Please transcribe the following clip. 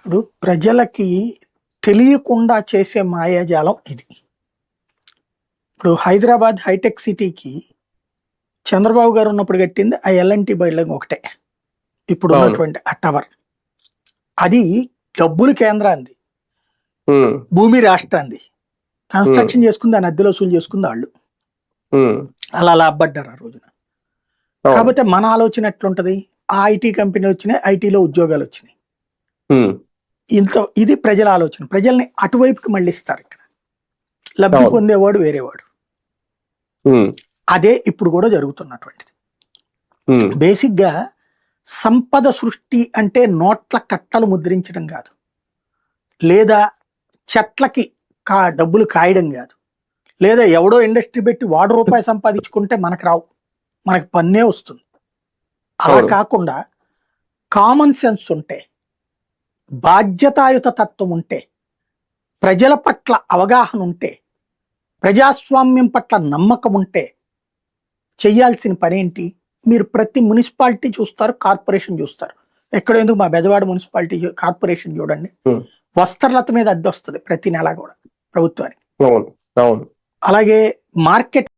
ఇప్పుడు ప్రజలకి తెలియకుండా చేసే మాయాజాలం ఇది. ఇప్పుడు హైదరాబాద్ హైటెక్ సిటీకి చంద్రబాబు గారు ఉన్నప్పుడు కట్టింది ఆ ఎల్ఎన్టీ బిల్డింగ్ ఒకటే. ఇప్పుడు అవును. ఉన్నటువంటి ఆ టవర్ అది డబ్బులు కేంద్రాంది, ఉమ్, భూమి రాష్ట్రాంది. కన్స్ట్రక్షన్ చేసుకుంది దాని అద్దెలు వసూలు చేసుకుంది వాళ్ళు. ఉమ్, అలా లాభపడ్డారు ఆ రోజున. అవును. కాకపోతే మన ఆలోచన ఎట్లుంటది, ఆ ఐటీ కంపెనీ వచ్చినాయి, ఐటీలో ఉద్యోగాలు వచ్చినాయి. ఉమ్, ఇది ప్రజల ఆలోచన. ప్రజల్ని అటువైపుకి మళ్ళిస్తారు. ఇక్కడ లబ్ధి అవును. పొందేవాడు వేరేవాడు. ఉమ్, అదే ఇప్పుడు కూడా జరుగుతున్నటువంటిది. ఉమ్, బేసిక్ గా సంపద సృష్టి అంటే నోట్ల కట్టలు ముద్రించడం కాదు, లేదా చెట్లకి డబ్బులు కాయడం కాదు, లేదా ఎవడో ఇండస్ట్రీ పెట్టి వాడు రూపాయి సంపాదించుకుంటే మనకు రావు, మనకు పన్నే వస్తుంది. అలా అవును. కాకుండా కామన్ సెన్స్ ఉంటే, బాధ్యతాయుత తత్వం ఉంటే, ప్రజల పట్ల అవగాహన ఉంటే, ప్రజాస్వామ్యం పట్ల నమ్మకం ఉంటే చెయ్యాల్సిన పనేంటి? మీరు ప్రతి మున్సిపాలిటీ చూస్తారు, కార్పొరేషన్ చూస్తారు. ఎక్కడ ఎందుకు మా బెజవాడ మున్సిపాలిటీ కార్పొరేషన్ చూడండి, ఉమ్, వస్త్రలత మీద అద్దె వస్తుంది ప్రతి నెల కూడా ప్రభుత్వానికి. అవును. అవును. అలాగే మార్కెట్